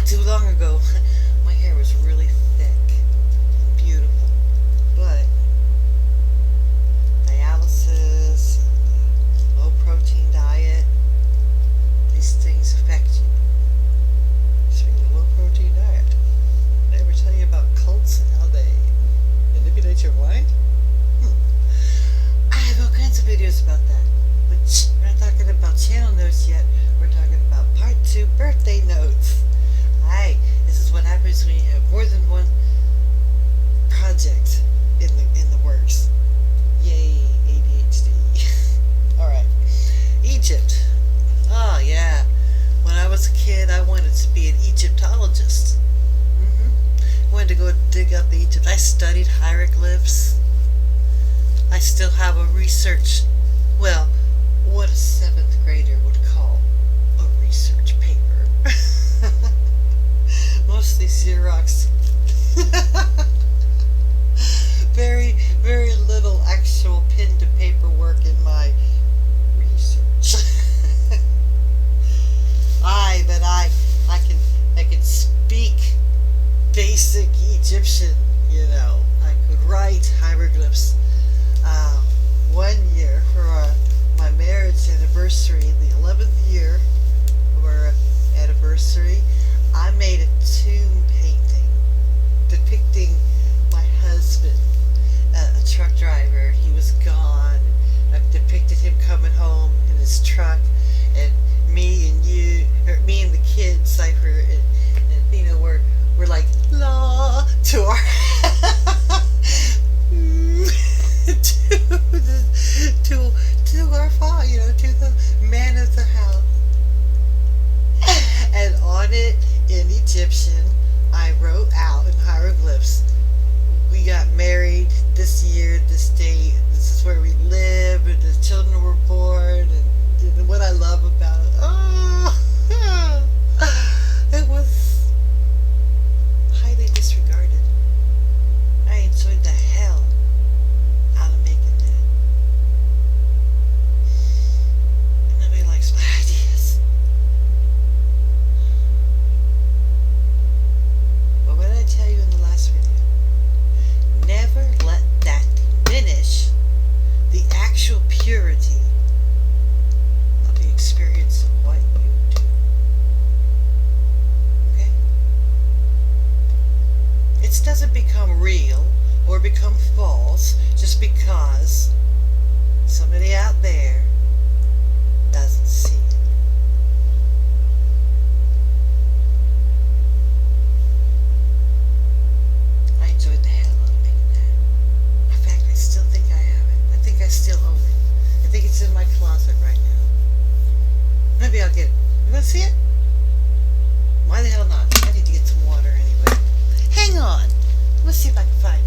not too long ago, my hair was really thick and beautiful, but dialysis, low protein diet, these things affect you. Speaking of low protein diet, did I ever tell you about cults and how they manipulate your mind? I have all kinds of videos about that. But we're not talking about channel notes yet. We're talking about part 2 birthday notes. Hi, this is what happens when you have more than one project in the works. Yay, ADHD. Alright. Egypt. Oh yeah. When I was a kid, I wanted to be an Egyptologist. I wanted to go dig up Egypt. I studied hieroglyphs. I still have a research, well, what a 7th grader would call a research paper. Mostly Xerox. Very, very little actual pen to paper work in my research. But I can speak basic Egyptian, you know. I could write hieroglyphs. One year for my marriage anniversary, the 11th year of our anniversary, I made a tomb painting depicting my husband, a truck driver. He was gone. I depicted him coming home in his truck, and me and the kids, Cypher, and you know, we're like la to our to our father, you know, to the man of the house. And on it, in Egyptian, I wrote out in hieroglyphs, we got married this year, this date, this is where we live, and the children were born, and what I love about it. Oh, it was highly disregarded. I enjoyed the hell out of making that. Nobody likes my ideas. But what did I tell you in the last video? Never let that diminish the actual purity of the experience of what you do. Okay? It doesn't become real or become false just because somebody out there doesn't see it. I enjoyed the hell out of making that. In fact, I still think I have it. I think I still own it. I think it's in my closet right now. Maybe I'll get it. You want to see it? Why the hell not? I need to get some water anyway. Hang on. Let's see if I can find it.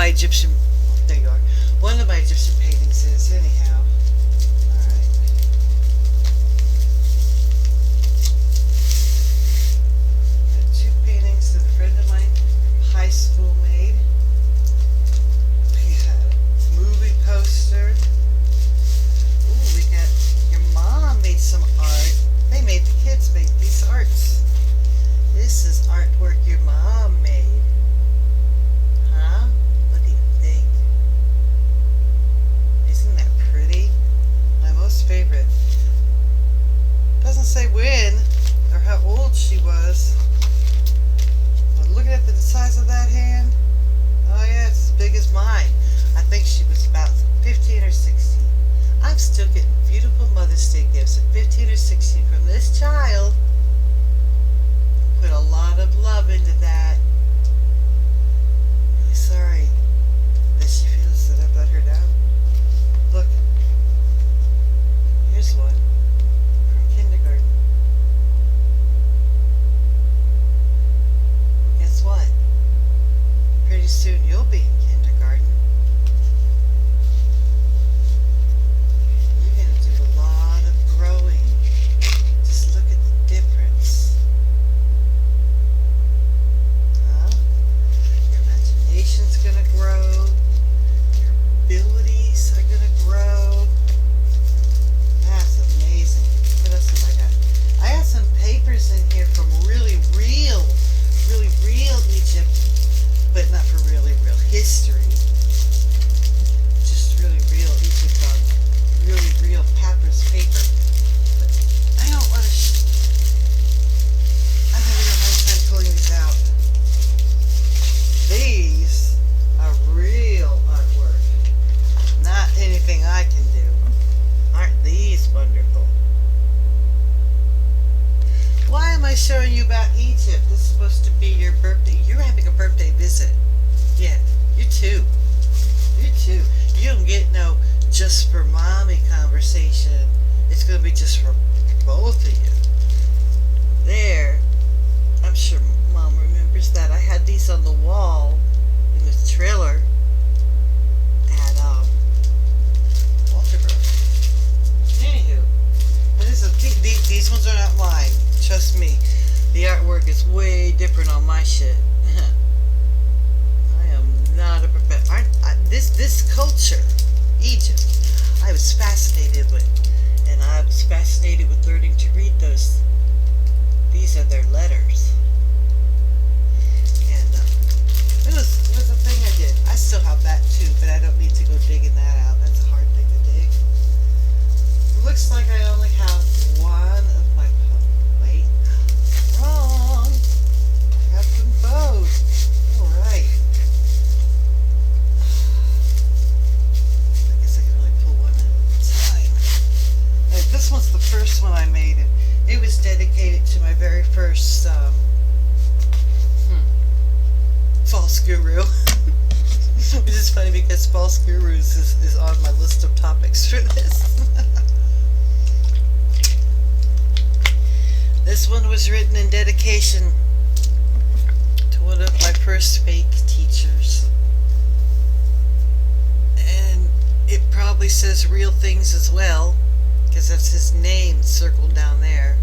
Egyptian, there you are. One of my Egyptian paintings is, anyhow. Alright. Got 2 paintings that a friend of mine from high school made. We got a movie poster. Ooh, we got, your mom made some art. They made, the kids made these arts. This is artwork your mom made. Huh? Isn't that pretty? My most favorite. Doesn't say when or how old she was. But looking at the size of that hand, oh yeah, it's as big as mine. I think she was about 15 or 16. I'm still getting beautiful Mother's Day gifts at 15 or 16 from this child. Put a lot of love into that. Really sorry. growing, kindergarten. You're going to do a lot of growing. Just look at the difference. Huh? Your imagination's going to grow. Your abilities are going to grow. That's amazing. What else have I got? I got some papers in here from really real Egypt, but not for really real history. Just really real Egypt on really real papyrus paper. But I don't want to. I'm having a hard time pulling these out. These are real artwork, not anything I can do. Aren't these wonderful? Why am I showing you about Egypt? This is supposed to be your birthday. You're having a birthday visit. Yeah, you too. You too. You don't get no just for mommy conversation. It's going to be just for both of you. There, I'm sure mom remembers that. I had these on the wall in the trailer at Walterboro. Anywho, these ones are not mine. Trust me, the artwork is way different on my shit. I am not a professional. This culture, Egypt, I was fascinated with, and I was fascinated with learning to read those. These are their letters, and it was a thing I did. I still have that too, but I don't need to go digging that out. That's a hard thing to dig. Looks like I only have one of my. Wait, wrong. I have them both. All right. I guess I can only pull one at a time. This one's the first one I made. It was dedicated to my very first false guru. Which is funny because false gurus is on my list of topics for this. This one was written in dedication to one of my first fake teachers. And it probably says real things as well, because that's his name circled down there.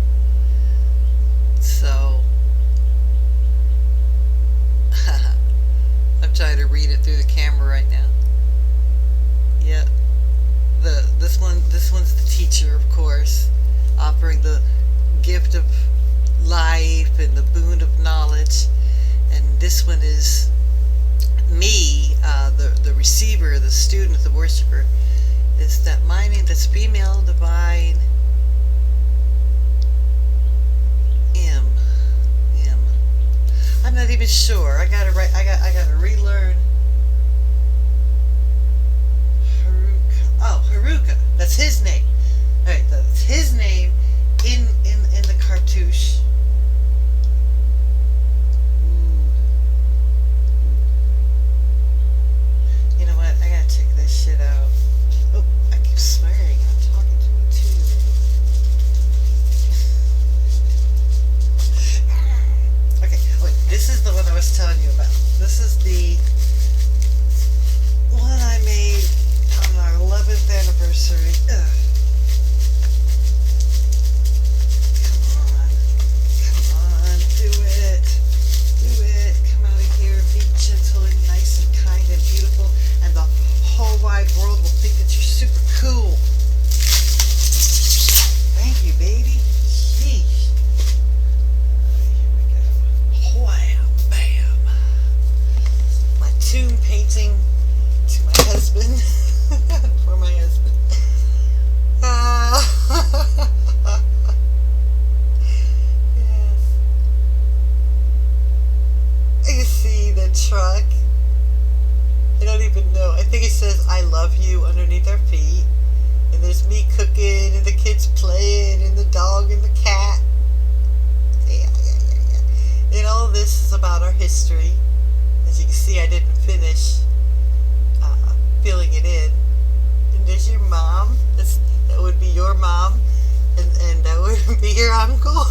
So, I'm trying to read it through the camera right now. Yeah, this one's the teacher, of course, offering the gift of life and the boon of knowledge, and this one is me, the receiver, the student, the worshiper. Is that my name? That's female, divine, M. I'm not even sure. I gotta relearn. Haruka. That's his name. All right, that's his name in the cartouche. You know what? I gotta check this shit out. Oh, I keep swearing. I'm talking to a 2-year-old. Okay, wait. This is the one I was telling you about. This is the one I made on our 11th anniversary. Ugh. Do it. Come out of here, be gentle and nice and kind and beautiful, and the whole wide world will think that you're super cool. Thank you, baby. Sheesh. Here we go. Wham, bam. My tomb painting to my husband. For my husband. You see the truck? I don't even know. I think it says I love you underneath our feet. And there's me cooking and the kids playing and the dog and the cat. Yeah. And all of this is about our history. As you can see, I didn't finish filling it in. And there's your mom. That would be your mom. And that would be your uncle.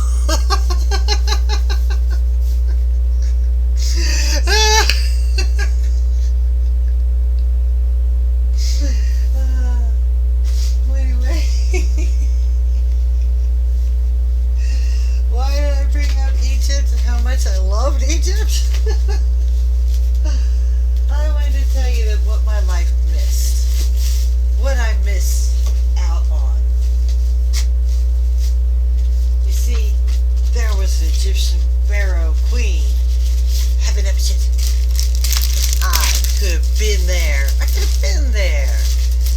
been there. I could have been there.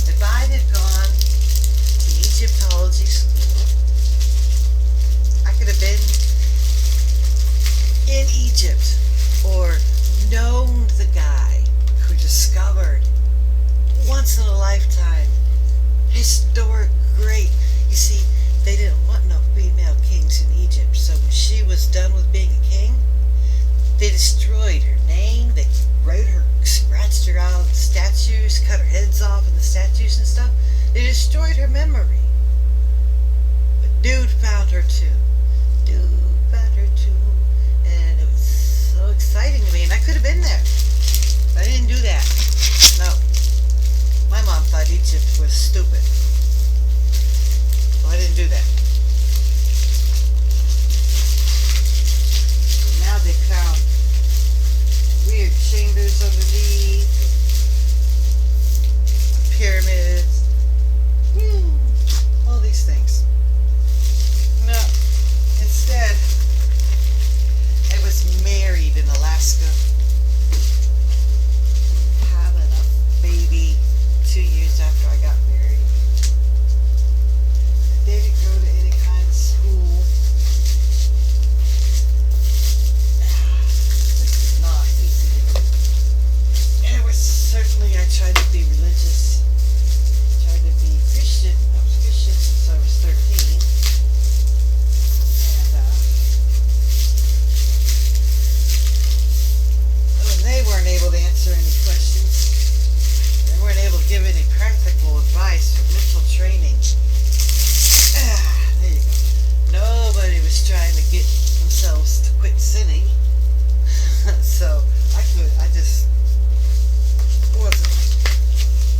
If I'd have gone to Egyptology school, I could have been in Egypt or known the guy who discovered once in a lifetime historic great. You see, they didn't want no female kings in Egypt, so when she was done with being a king, they destroyed her name, they wrote her, scratched her out of the statues, cut her heads off in the statues and stuff. They destroyed her memory. But dude found her too. And it was so exciting to me, and I could have been there. But I didn't do that. No. My mom thought Egypt was stupid. So I didn't do that. And now they found weird chambers underneath, pyramids, all these things. No, instead, I was married in Alaska, having a baby 2 years after I got married. I didn't go to any kind of school. Not easy to do. And it was certainly, I tried to be religious, tried to be Christian. I was Christian since I was 13. And when they weren't able to answer any questions, they weren't able to give any practical advice or mental training. There you go. Nobody was trying to get themselves to quit sinning. So I just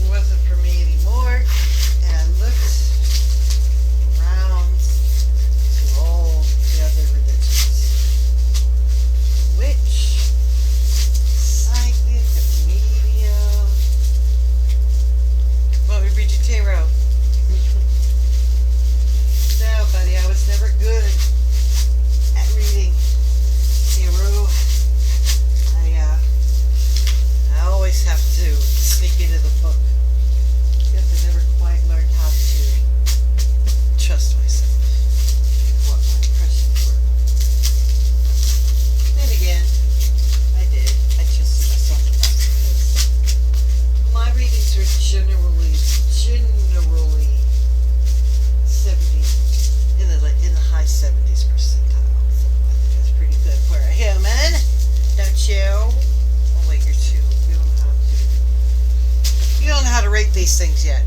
wasn't for me anymore, and I looked around to all the other religions, which psychic, medium. Well, we read your tarot. No, buddy, I was never good at reading tarot. I always have to sneak into the book. I guess I never quite learned how to trust myself, what my impressions were. Then again, I did. I trusted myself enough because my readings are generally 70, in the high 70s percentile. So I think that's pretty good for a human, don't you? Oh wait, you're two. You don't know how to rate these things yet.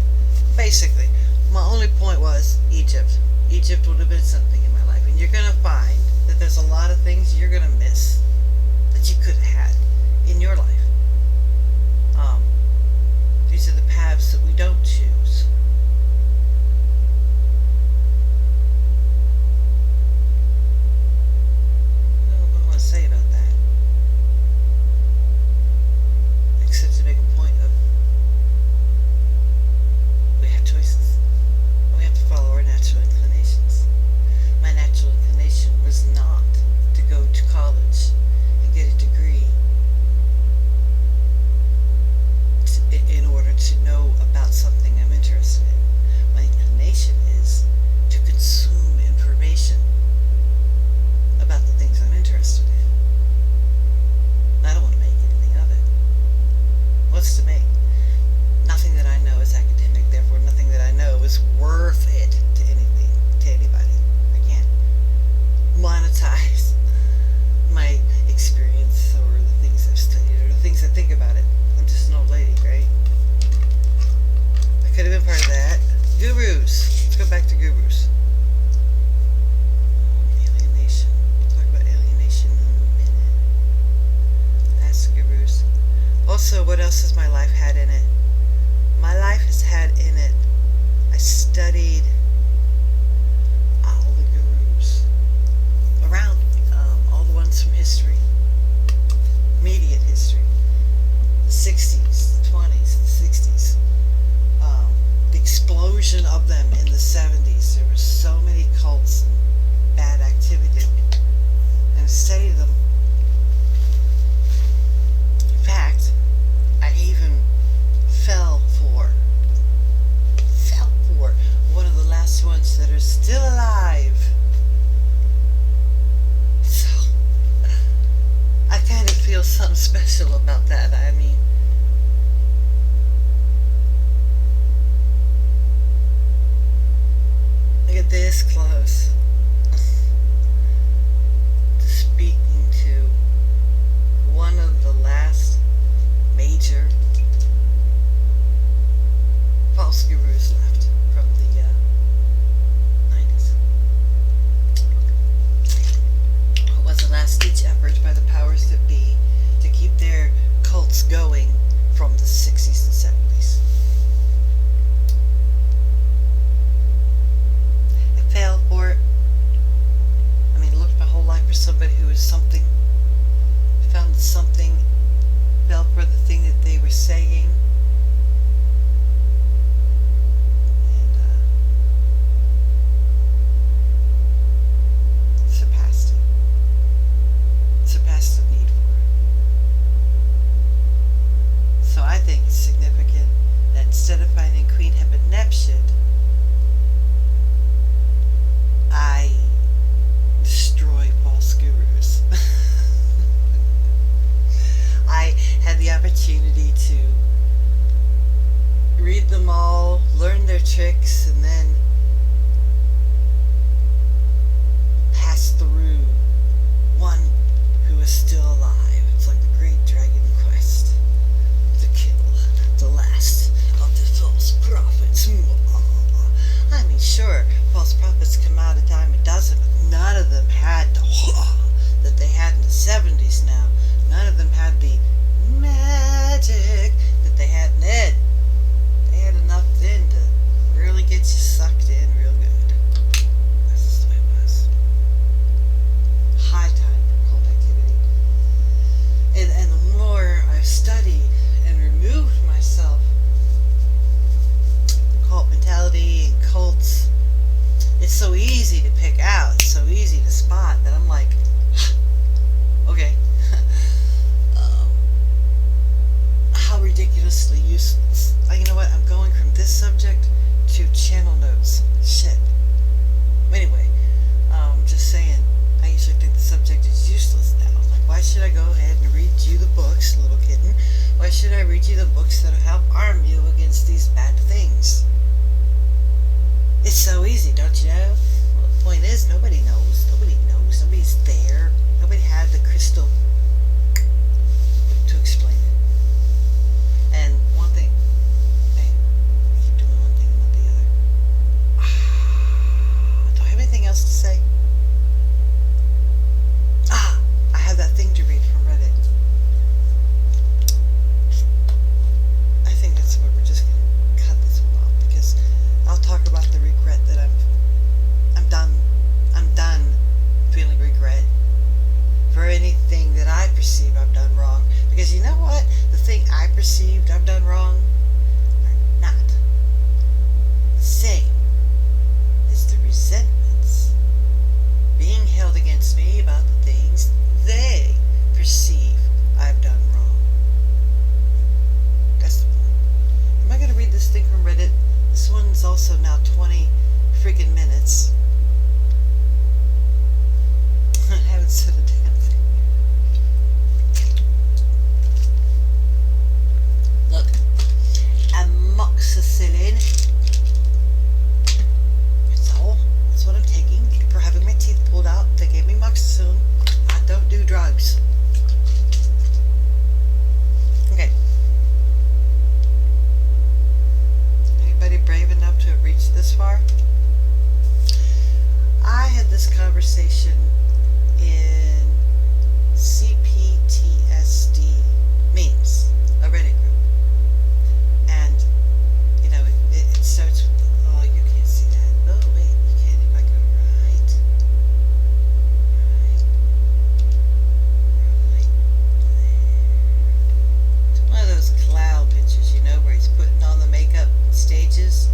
Basically, my only point was Egypt. Egypt would have been something in my life, and you're gonna find that there's a lot of things you're gonna miss that you could have had in your life. These are the paths that we don't choose. I don't know what I want to say about that, except to make a point of we have choices. We have to follow our natural inclinations. My natural inclination was not to go to college and get a degree in order to know about something I'm interested in. My inclination is to consume information about the things I'm interested in. I don't want to make anything of it. What's to make? Nothing that I know is academic, therefore nothing that I know is worth it to anything, to anybody. I can't monetize my experience or the things I've studied or the things I think about it. I'm just an old lady, right? I could have been part of that. Gurus. Let's go back to gurus. Alienation. We'll talk about alienation in a minute. That's gurus. Also, what else has my life had in it? My life has had in it, I studied all the gurus around, all the ones from history, immediate history, the 60s, the 20s, the 60s, the explosion of them in the 70s. There were so many cults and bad activity, and I studied them. In fact, I even this close to speaking to one of the last major false gurus left from the 90s. It was a last-ditch effort by the powers that be to keep their cults going from the 60s and 70s. I failed for it. I mean, looked my whole life for somebody who was something, found something, fell for the thing that they were saying, and surpassed it. Surpassed the need for it. So I think it's significant that instead of finding Queen Hephanepshit, I destroy false gurus. I had the opportunity to read them all, learn their tricks, and then pass through one who is still alive. It's like the great dragon quest to kill the last of the false prophets. I mean, sure, false prophets come out a dime a dozen, but none of them had the that they had in the 70s now. None of them had the magic that they had then. They had enough then to really get you sucked in real good. That's just the way it was. High time for cult activity. And the more I've studied and removed myself from cult mentality and cults, it's so easy to pick out, it's so easy to spot that I'm like, okay, how ridiculously useless. You know what, I'm going from this subject to channel notes. Shit. Anyway, just saying, I usually think the subject is useless now. Like, why should I go ahead and read you the books, little kitten? Why should I read you the books that help arm you against these bad things? It's so easy, don't you know? Well, the point is, nobody knows. Nobody knows. Nobody's there. Nobody had the crystal to explain it. And one thing, hey, I keep doing one thing and not the other. Do I have anything else to say? I have that thing to read from Reddit. I think that's what we're just going to cut this one off, because I'll talk about the regret that I'm done feeling regret for anything that I perceive I've done wrong. Because you know what? The thing I perceived I've done wrong are not the same as the resentments being held against me about the things they perceive I've done wrong. That's the point. Am I going to read this thing from Reddit? This one's also now 20 friggin' minutes. I haven't said a damn thing. Look, amoxicillin. That's all. That's what I'm taking for having my teeth pulled out. They gave me amoxicillin. I don't do drugs. Okay. Anybody brave enough to have reached this far? I had this conversation in CPTSD memes, a Reddit group, and you know it starts with the, oh, you can't see that. Oh wait, you can if I go right there. It's one of those cloud pictures, you know, where he's putting on the makeup stages,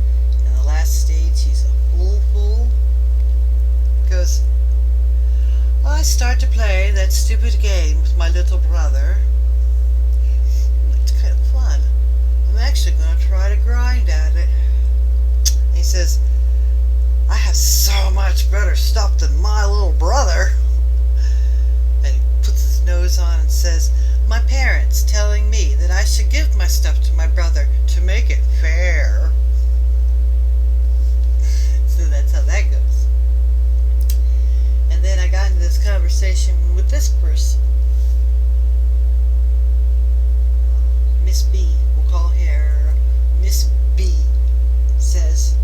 and the last stage he's a fool. Goes, I start to play that stupid game with my little brother. It's kind of fun. I'm actually going to try to grind at it. And he says, I have so much better stuff than my little brother. And he puts his nose on and says, my parents telling me that I should give my stuff to my brother to make it fair. So that's how that goes. we'll call her Miss B, says,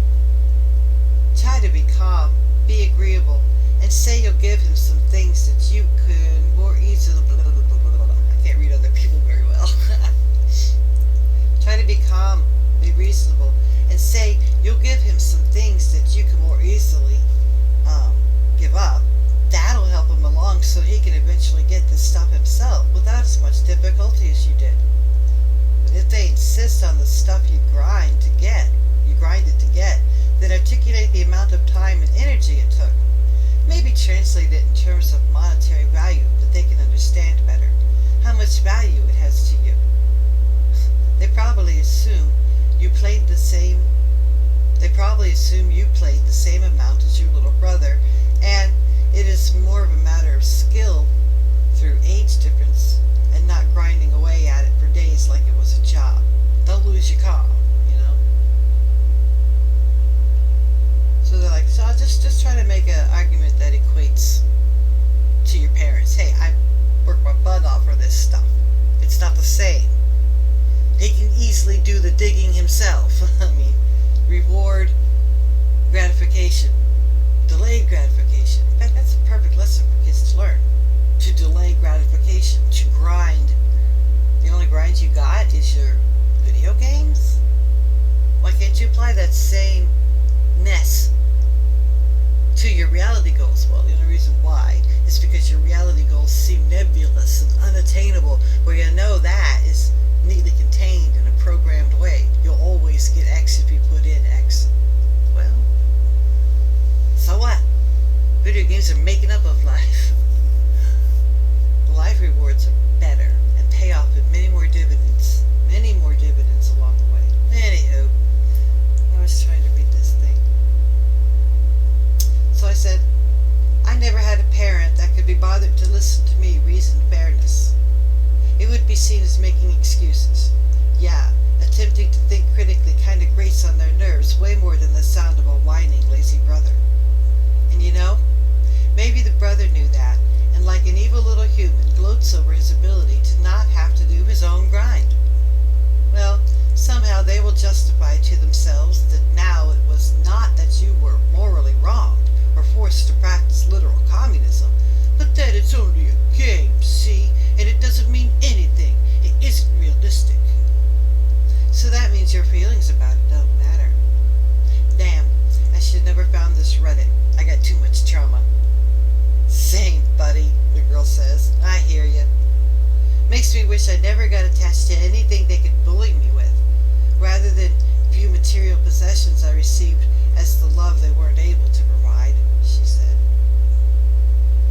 try to be calm, be agreeable, and say you'll give him some things that you could more easily. Blah, blah, blah, blah, blah, blah. I can't read other people very well. Try to be calm, be reasonable, and say you'll give him some things that you can more easily give up. That'll help him along so he can eventually get this stuff himself without as much difficulty as you did. But if they insist on the stuff you grind it to get, then articulate the amount of time and energy it took. Maybe translate it in terms of monetary value that they can understand better, how much value it has to you. They probably assume you played the same amount as your little brother, and it is more of a matter of skill through age difference and not grinding away at it for days like it was a job. Don't lose your calm, you know? So they're like, so I'll just try to make an argument that equates to your parents. Hey, I worked my butt off for this stuff. It's not the same. He can easily do the digging himself. I mean, reward, gratification, delayed gratification. In fact, that's a perfect lesson for kids to learn. To delay gratification, to grind. The only grind you got is your video games? Why can't you apply that same mess to your reality goals? Well, the only reason why is because your reality goals seem nebulous and unattainable, where you know that is neatly contained in a programmed way. You'll always get X if you put in X. Well, so what? Video games are making up of life. Life rewards are better and pay off in many more dividends along the way. Anywho, I was trying to read this thing. So I said, I never had a parent that could be bothered to listen to me reason fairness. It would be seen as making excuses. Yeah, attempting to think critically kind of grates on their nerves way more than the sound of a whining, lazy brother. And you know, maybe the brother knew that, and like an evil little human, gloats over his ability to not have to do his own grind. Well, somehow they will justify to themselves that now it was not that you were morally wronged or forced to practice literal communism, but that it's only a game, see, and it doesn't mean anything. It isn't realistic. So that means your feelings about it don't matter. Damn, I should never found this Reddit. I got too much trauma. Same, buddy, the girl says. I hear you. Makes me wish I never got attached to anything they could bully me with, rather than view material possessions I received as the love they weren't able to provide, she said.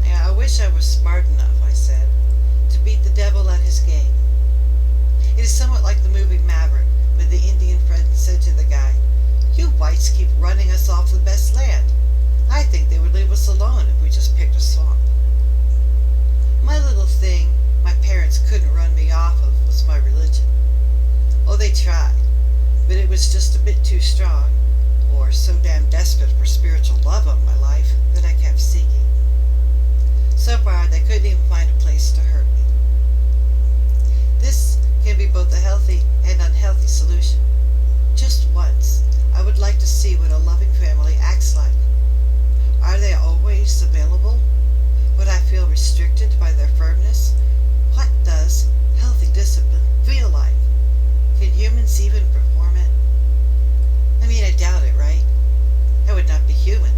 I wish I was smart enough, I said, to beat the devil at his game. It is somewhat like the movie Maverick, when the Indian friend said to the guy, "You whites keep running us off the best land. I think they would leave us alone if we just picked a swamp." My little thing my parents couldn't run me off of was my religion. Oh, they tried, but it was just a bit too strong, or so damn desperate for spiritual love of my life that I kept seeking. So far, they couldn't even find a place to hurt me. This can be both a healthy and unhealthy solution. Just once, I would like to see what a loving family acts like. Are they always available? Would I feel restricted by their firmness? What does healthy discipline feel like? Can humans even perform it? I mean, I doubt it, right? That would not be human.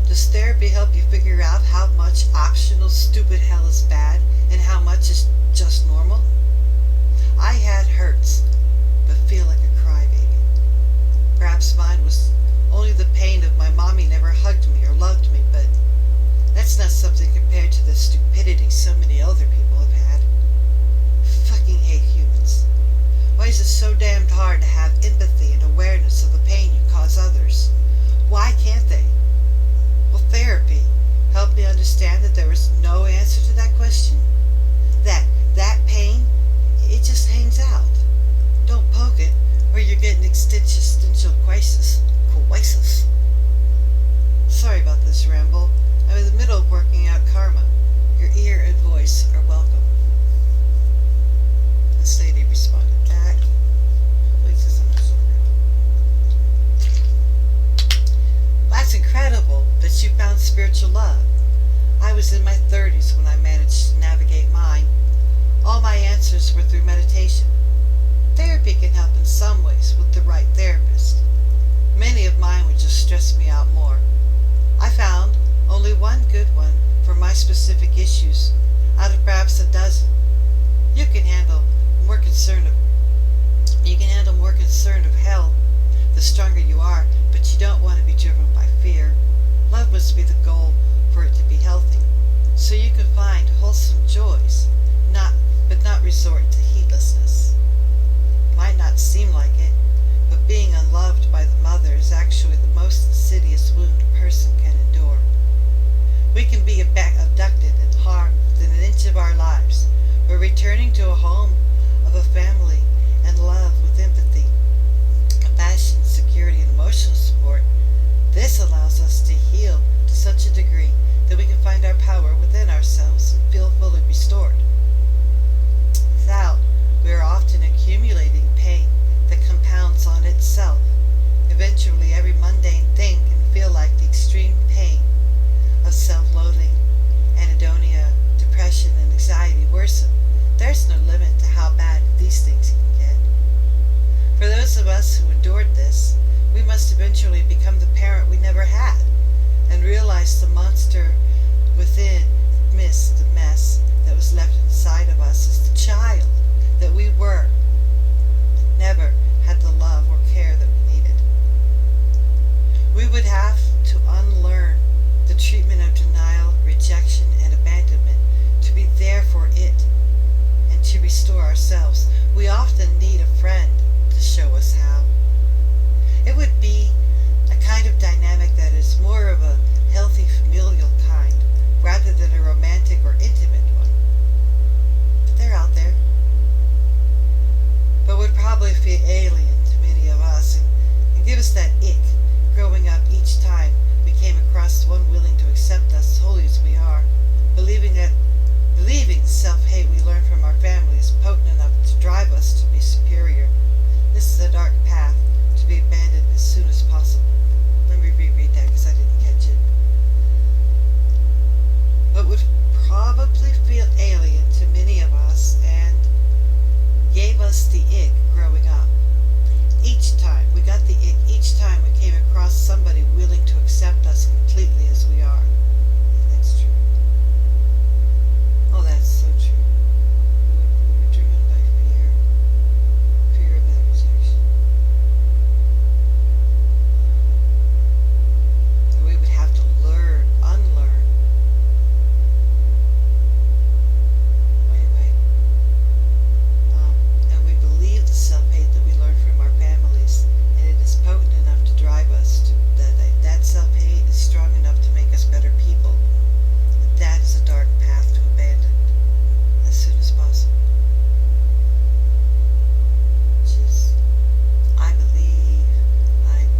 Does therapy help you figure out how much optional stupid hell is bad and how much is just normal? I had hurts, but feel like a crybaby. Perhaps mine was only the pain of my mommy never hugged me or loved me, but that's not something compared to the stupidity so many other people have had. Fucking hate humans. Why is it so damned hard to have empathy and awareness of the pain you cause others? Why can't they? Will therapy help me understand that there is no answer to that question? That pain, it just hangs out. Don't poke it, or you're getting existential crisis. Sorry about this ramble. I'm in the middle of working out karma. Your ear and voice are welcome. This lady responded. spiritual love. I was in my 30s when I managed to navigate mine. All my answers were through meditation. Therapy can help in some ways with the right therapist. Many of mine would just stress me out more. I found only one good one for my specific issues out of perhaps a dozen. You can handle more concern of hell the stronger you are, but you don't want to be driven by fear. Love must be the goal for it to be healthy. So you can find wholesome joys, but not resort to heedlessness. Might not seem like it, but being unloved by the mother is actually the most insidious wound a person can endure. We can be abducted and harmed within an inch of our lives, but returning to a home of a family and love with empathy, compassion, security, and emotional support, this allows us to heal to such a degree that we can find our power within ourselves and feel fully restored. Without, we are often accumulating pain that compounds on itself. Eventually, every mundane thing can feel like the extreme pain of self-loathing, anhedonia, depression, and anxiety worsen. There's no limit to how bad these things can get. For those of us who endured this, we must eventually become the parent we never had and realize the monster within amidst the mess that was left inside of us is the child that we were, but never had the love or care that we needed. We would have to unlearn the treatment of denial, rejection, and abandonment to be there for it and to restore ourselves. We often need a friend to show us how. It would be a kind of dynamic that is more of a healthy familial kind rather than a romantic or intimate one. But they're out there. But would probably feel alien to many of us and give us that ick growing up each time we came across one willing to accept us wholly as we are, believing the self-hate we learn from our family is potent enough to drive us to be superior. This is a dark path to be abandoned as soon as possible. Let me reread that because I didn't catch it. But would probably feel alien to many of us and gave us the ick growing up. Each time we got the ick, each time we came across somebody willing to accept us completely as we are. Yeah, that's true. Oh, that's so true. We were driven by fear of that rejection. And we would have to unlearn. Anyway, and we believe the self-hate that we learn from our families, and it is potent enough to drive us to that self-hate is strong enough to make us better people. That is a dark path to abandon as soon as possible. Which is, I believe I'm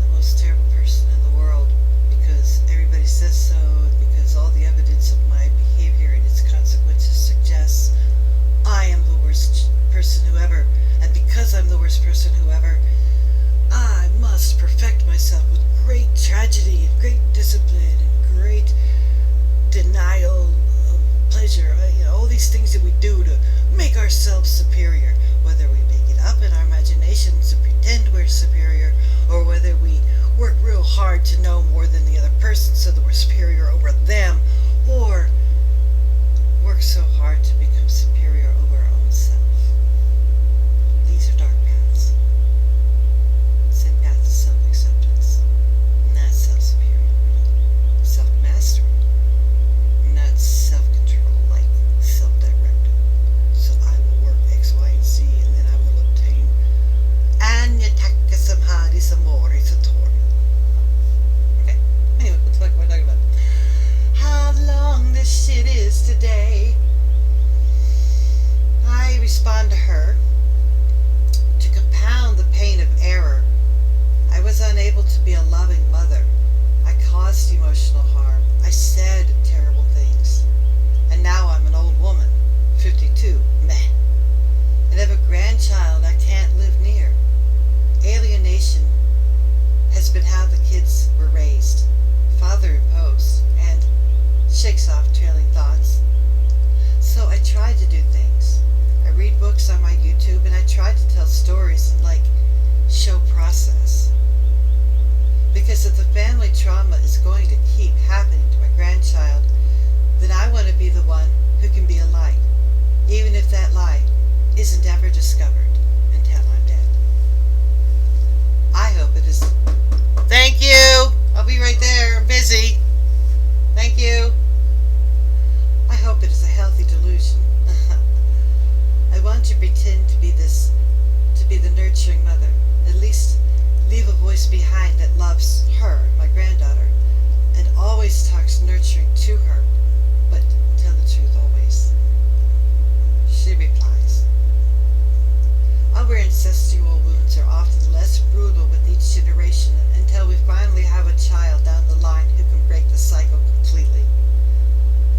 the most terrible person in the world because everybody says so, and because all the evidence of my behavior and its consequences suggests I am the worst person who ever, and because I'm the worst person who ever, I must perfect myself with great tragedy and great discipline and great denial of pleasure. All these things that we do to make ourselves superior, whether we make it up in our imaginations to pretend we're superior, or whether we work real hard to know more than the other person so that we're superior over them, or work so hard to become superior over our own self. These are dark paths. It's a path to self-acceptance, not self-superiority, self-mastery, not self-control, like self-directed. So I will work X, Y, and Z, and then I will obtain Anyataka Samhadi Samori Satori. Okay? Anyway, what the fuck am I talking about? How long this shit is today. I respond to her. To compound the pain of error, I was unable to be a loving mother. I caused emotional harm. I said terrible things. And now I'm an old woman, 52, meh. And have a grandchild I can't live near. Alienation has been how the kids were raised. Father books on my YouTube, and I try to tell stories and show process. Because if the family trauma is going to keep happening to my grandchild, then I want to be the one who can be a light, even if that light isn't ever discovered until I'm dead. I hope it is. Thank you! I'll be right there. I'm busy. Thank you. I hope it is a healthy delusion. I want to pretend to be the nurturing mother. At least leave a voice behind that loves her, my granddaughter, and always talks nurturing to her, but tell the truth always. She replies, our ancestral wounds are often less brutal with each generation until we finally have a child down the line who can break the cycle completely.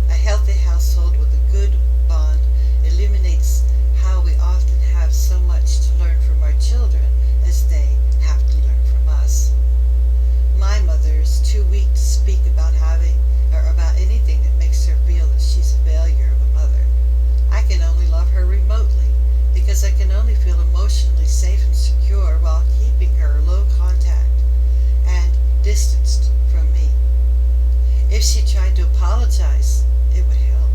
A healthy household with a good bond eliminates how we often have so much to learn from our children as they have to learn from us. My mother is too weak to speak about anything that makes her feel that she's a failure of a mother. I can only love her remotely because I can only feel emotionally safe and secure while keeping her low contact and distanced from me. If she tried to apologize, it would help,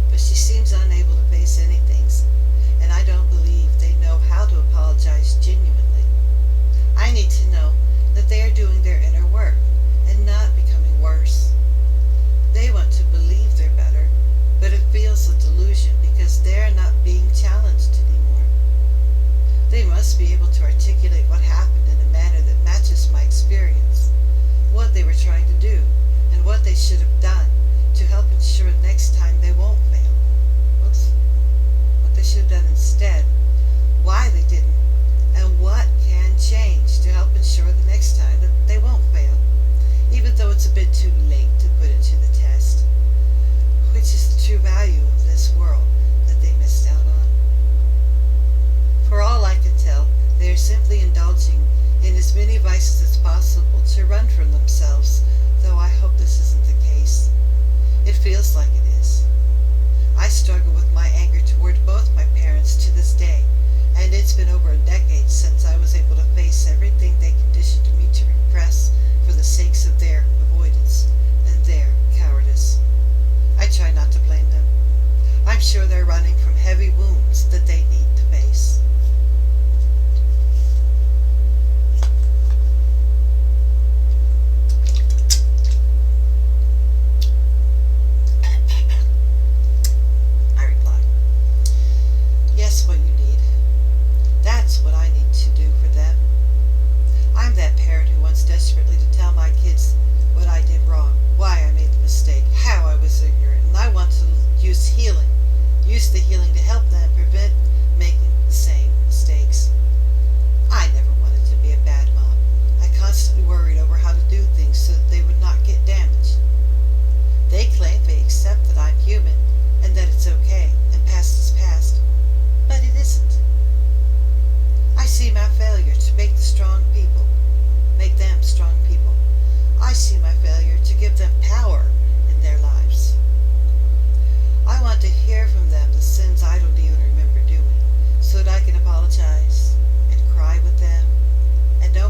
but she seems unable to face anything, and I don't believe they know how to apologize genuinely. I need to know that they are doing their inner work and not becoming worse. They want to believe they're better, but it feels a delusion because they're not being challenged anymore. They must be able to articulate what happened in a manner that matches my experience, what they were trying to do, and what they should have done to help ensure next time they won't fail. What they should have done instead, why they didn't, and what can change to help ensure the next time that they won't fail, even though it's a bit too late to put it to the test, which is the true value of this world that they missed out on. For all I can tell, they are simply indulging in as many vices as possible to run from themselves, though I hope this isn't the case. It feels like it is. I struggle with my anger toward both my parents to this day, and it's been over a decade since I was able to face everything they conditioned me to repress for the sakes of their avoidance and their cowardice. I try not to blame them. I'm sure they're running from heavy wounds that they need to face. What you need. That's what I need to do for them. I'm that parent who wants desperately to tell my kids what I did wrong, why I made the mistake, how I was ignorant, and I want to use the healing to help them prevent making the same mistakes. I never wanted to be a bad mom. I constantly worried over how to do things so that they would not get damaged. They claim they accept that I'm human and that it's okay and past is past. But it isn't. I see my failure to make them strong people. I see my failure to give them power in their lives. I want to hear from them the sins I don't even remember doing, so that I can apologize and cry with them and know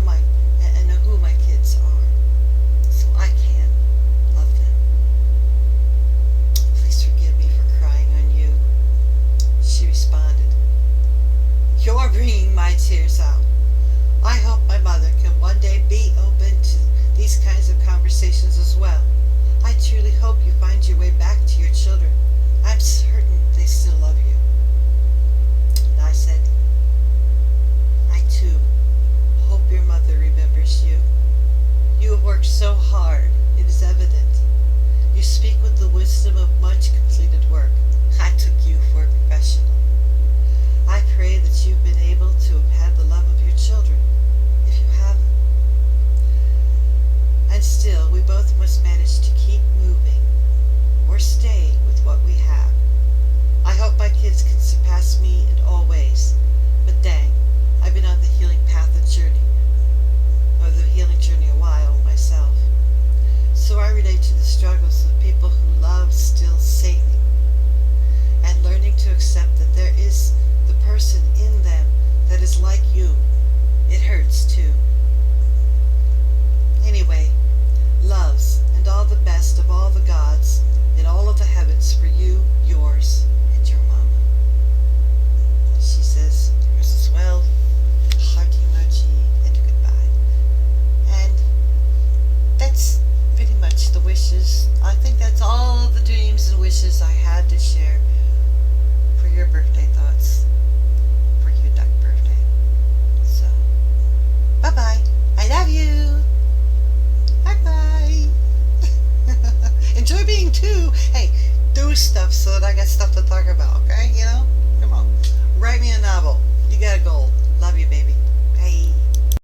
who my kids are, so I can love them. Please forgive me for crying on you. She responded, you're bringing my tears out. I hope my mother can one day be open to these kinds of conversations as well. I truly hope you find your way back to your children. I'm certain they still love you. And I said, I too hope your mother remembers you. You have worked so hard, it is evident. You speak with the wisdom of much completed work. I took you for a professional. I pray that you've been able to have had the love of your children, if you haven't. And still, we both must manage to keep moving, or stay with what we have. I hope my kids can stuff so that I got stuff to talk about, okay? Come on. Write me a novel.